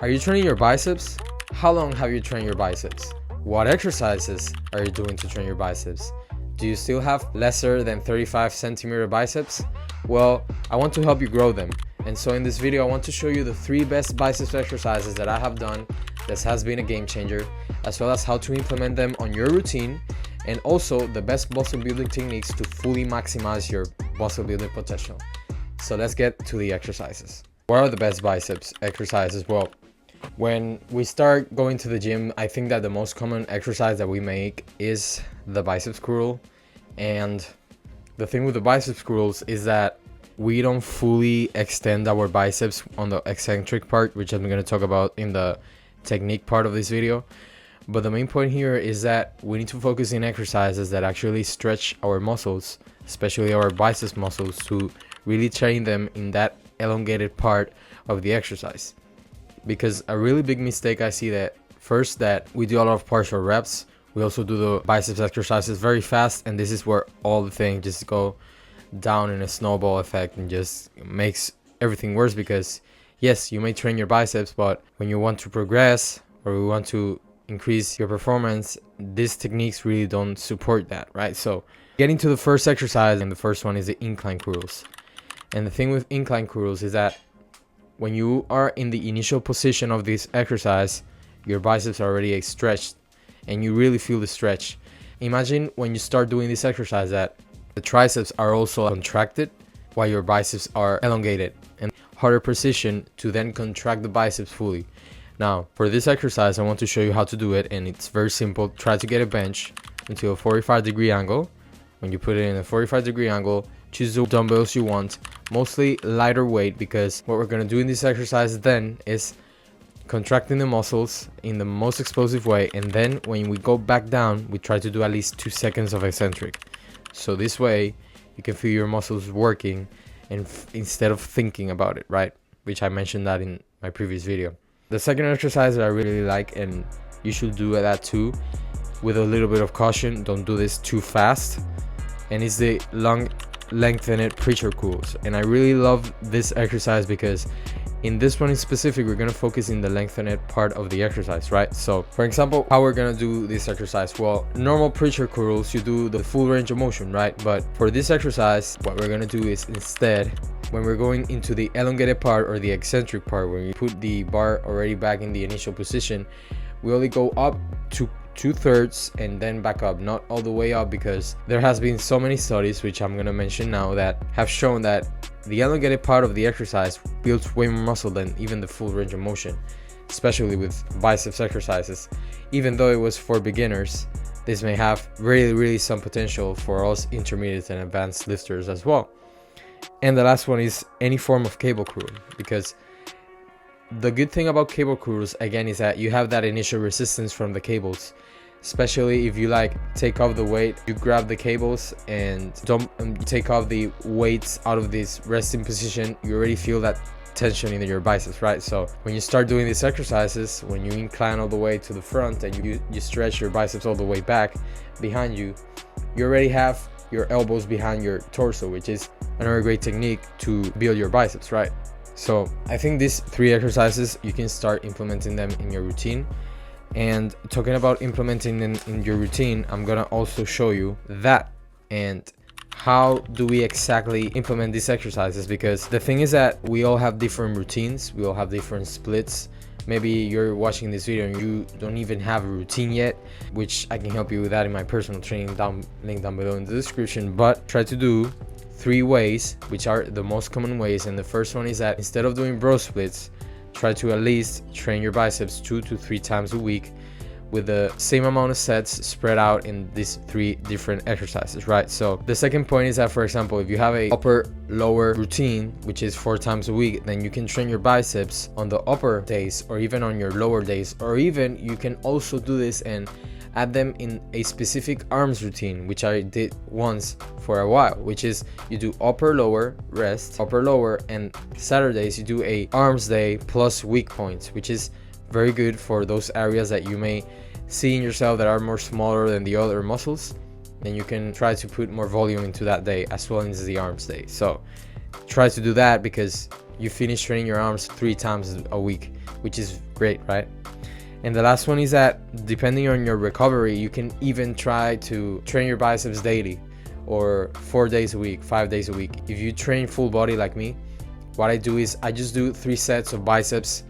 Are you training your biceps? How long have you trained your biceps? What exercises are you doing to train your biceps? Do you still have lesser than 35 centimeter biceps? Well, I want to help you grow them. And so in this video, I want to show you the 3 best biceps exercises that I have done. This has been a game changer, as well as how to implement them on your routine, and also the best muscle building techniques to fully maximize your muscle building potential. So let's get to the exercises. What are the best biceps exercises? Well, when we start going to the gym, I think that the most common exercise that we make is the biceps curl. And the thing with the biceps curls is that we don't fully extend our biceps on the eccentric part, which I'm going to talk about in the technique part of this video. But the main point here is that we need to focus in exercises that actually stretch our muscles, especially our biceps muscles, to really train them in that elongated part of the exercise. Because a really big mistake I see that first, that we do a lot of partial reps. We also do the biceps exercises very fast, and this is where all the things just go down in a snowball effect and just makes everything worse. Because yes, you may train your biceps, but when you want to progress or you want to increase your performance, these techniques really don't support that, right? So getting to the first exercise, and the first one is the incline curls. And the thing with incline curls is that when you are in the initial position of this exercise, your biceps are already stretched and you really feel the stretch. Imagine when you start doing this exercise that the triceps are also contracted while your biceps are elongated, and harder position to then contract the biceps fully. Now, for this exercise, I want to show you how to do it, and it's very simple. Try to get a bench into a 45-degree angle. When you put it in a 45-degree angle, choose the dumbbells you want, mostly lighter weight, because what we're going to do in this exercise then is contracting the muscles in the most explosive way, and then when we go back down, we try to do at least 2 seconds of eccentric. So this way you can feel your muscles working and instead of thinking about it, right? Which I mentioned that in my previous video. The second exercise that I really like, and you should do that too, with a little bit of caution, don't do this too fast, and it's the long lengthened preacher curls. And I really love this exercise because in this one in specific, we're going to focus in the lengthened part of the exercise, right? So for example, how we're going to do this exercise? Well, normal preacher curls, you do the full range of motion, right? But for this exercise, what we're going to do is instead, when we're going into the elongated part or the eccentric part, when we put the bar already back in the initial position, we only go up to 2/3 and then back up, not all the way up, because there has been so many studies, which I'm going to mention now, that have shown that the elongated part of the exercise builds way more muscle than even the full range of motion, especially with biceps exercises. Even though it was for beginners, this may have really some potential for us intermediate and advanced lifters as well. And the last one is any form of cable curl, because the good thing about cable curls again is that you have that initial resistance from the cables, especially if you like take off the weight, you grab the cables and don't take off the weights out of this resting position, you already feel that tension in your biceps, right? So when you start doing these exercises, when you incline all the way to the front and you stretch your biceps all the way back behind you, you already have your elbows behind your torso, which is another great technique to build your biceps, right? So I think these 3 exercises, you can start implementing them in your routine. And talking about implementing them in your routine, I'm gonna also show you that and how do we exactly implement these exercises, because the thing is that we all have different routines, we all have different splits. Maybe you're watching this video and you don't even have a routine yet, which I can help you with that in my personal training link down below in the description. But try to do 3 ways, which are the most common ways. And the first one is that instead of doing bro splits, try to at least train your biceps 2 to 3 times a week with the same amount of sets spread out in these 3 different exercises, right? So the second point is that, for example, if you have a upper lower routine, which is 4 times a week, then you can train your biceps on the upper days or even on your lower days, or even you can also do this and add them in a specific arms routine, which I did once for a while, which is you do upper lower rest, upper lower, and Saturdays you do a arms day plus weak points, which is very good for those areas that you may see in yourself that are more smaller than the other muscles. Then you can try to put more volume into that day as well as the arms day. So try to do that, because you finish training your arms 3 times a week. which is great, right? And the last one is that depending on your recovery, you can even try to train your biceps daily, or 4 days a week, 5 days a week. If you train full body like me, what I do is I just do 3 sets of biceps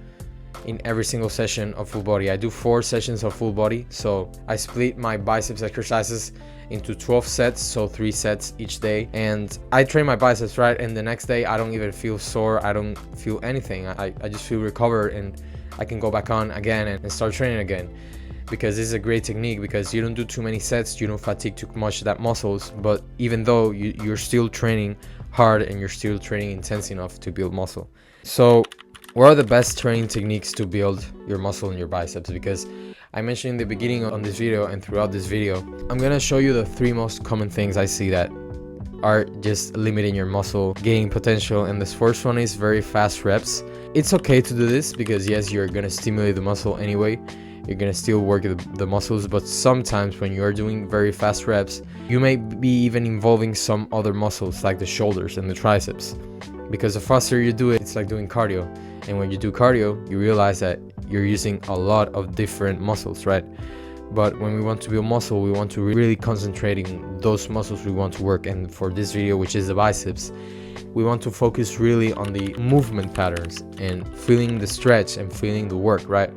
in every single session of full body. I do 4 sessions of full body, so I split my biceps exercises into 12 sets, so 3 sets each day, and I train my biceps, right? And the next day I don't even feel sore, I don't feel anything. I just feel recovered, and I can go back on again and start training again, because this is a great technique, because you don't do too many sets, you don't fatigue too much that muscles, but even though you're still training hard and you're still training intense enough to build muscle. So what are the best training techniques to build your muscle in your biceps? Because I mentioned in the beginning on this video and throughout this video, I'm gonna show you the 3 most common things I see that are just limiting your muscle gaining potential. And this first one is very fast reps. It's okay to do this because yes, you're gonna stimulate the muscle anyway, you're gonna still work the muscles, but sometimes when you're doing very fast reps, you may be even involving some other muscles like the shoulders and the triceps, because the faster you do it, it's like doing cardio. And when you do cardio, you realize that you're using a lot of different muscles, right? But when we want to build muscle, we want to really concentrating those muscles we want to work. And for this video, which is the biceps, we want to focus really on the movement patterns and feeling the stretch and feeling the work, right?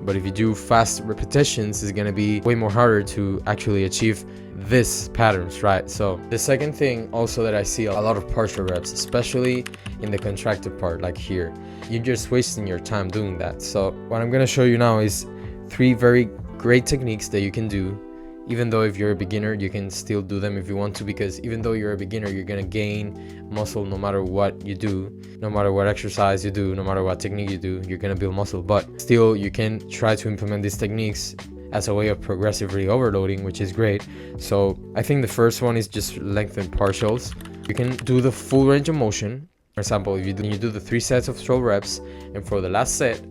But if you do fast repetitions, it's gonna be way more harder to actually achieve this patterns, right? So the second thing also that I see a lot of partial reps, especially in the contracted part, like here, you're just wasting your time doing that. So what I'm gonna show you now is 3 very great techniques that you can do. Even though if you're a beginner, you can still do them if you want to, because even though you're a beginner, you're gonna gain muscle no matter what you do, no matter what exercise you do, no matter what technique you do, you're gonna build muscle. But still, you can try to implement these techniques as a way of progressively overloading, which is great. So I think the first one is just lengthen partials. You can do the full range of motion. For example, if you do the 3 sets of 12 reps, and for the last set,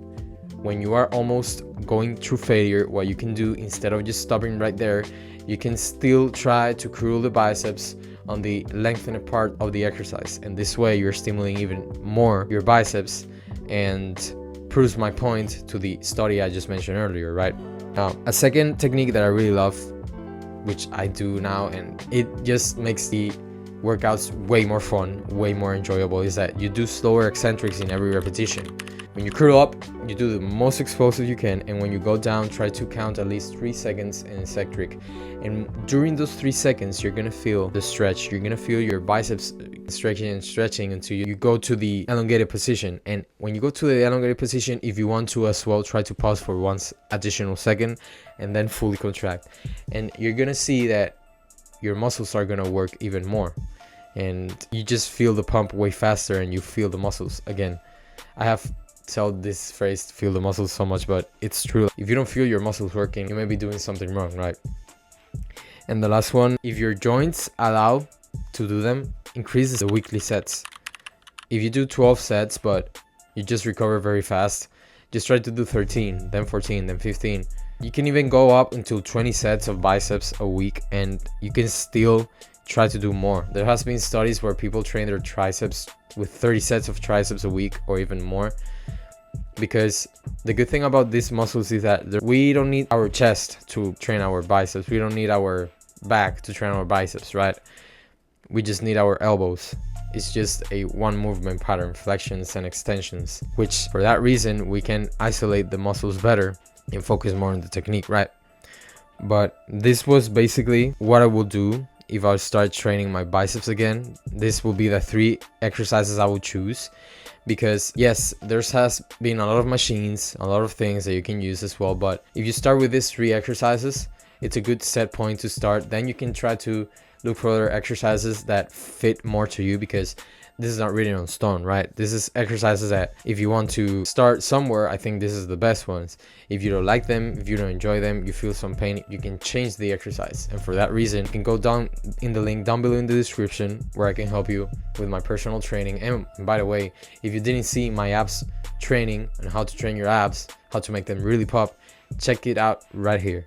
when you are almost going through failure, what you can do, instead of just stopping right there, you can still try to curl the biceps on the lengthened part of the exercise. And this way you're stimulating even more your biceps, and proves my point to the study I just mentioned earlier, right? Now, a second technique that I really love, which I do now, and it just makes the workouts way more fun, way more enjoyable, is that you do slower eccentrics in every repetition. When you curl up, you do the most explosive you can, and when you go down, try to count at least 3 seconds in eccentric. And during those 3 seconds, you're gonna feel the stretch. You're gonna feel your biceps stretching and stretching until you go to the elongated position. And when you go to the elongated position, if you want to as well, try to pause for 1 additional second and then fully contract. And you're gonna see that your muscles are gonna work even more, and you just feel the pump way faster, and you feel the muscles again. I have told this phrase, feel the muscles, so much, but it's true. If you don't feel your muscles working, you may be doing something wrong, right? And the last one, if your joints allow to do them, increases the weekly sets. If you do 12 sets but you just recover very fast, just try to do 13, then 14, then 15. You can even go up until 20 sets of biceps a week, and you can still try to do more. There has been studies where people train their triceps with 30 sets of triceps a week or even more, because the good thing about these muscles is that we don't need our chest to train our biceps. We don't need our back to train our biceps, right? We just need our elbows. It's just a one movement pattern, flexions and extensions, which for that reason we can isolate the muscles better and focus more on the technique, right? But this was basically what I will do if I start training my biceps again. This will be the 3 exercises I will choose, because yes, there has been a lot of machines, a lot of things that you can use as well, but if you start with these 3 exercises, it's a good set point to start. Then you can try to look for other exercises that fit more to you, because this is not written on stone, right? This is exercises that if you want to start somewhere, I think this is the best ones. If you don't like them, if you don't enjoy them, you feel some pain, you can change the exercise. And for that reason, you can go down in the link down below in the description, where I can help you with my personal training. And by the way, if you didn't see my abs training and how to train your abs, how to make them really pop, check it out right here.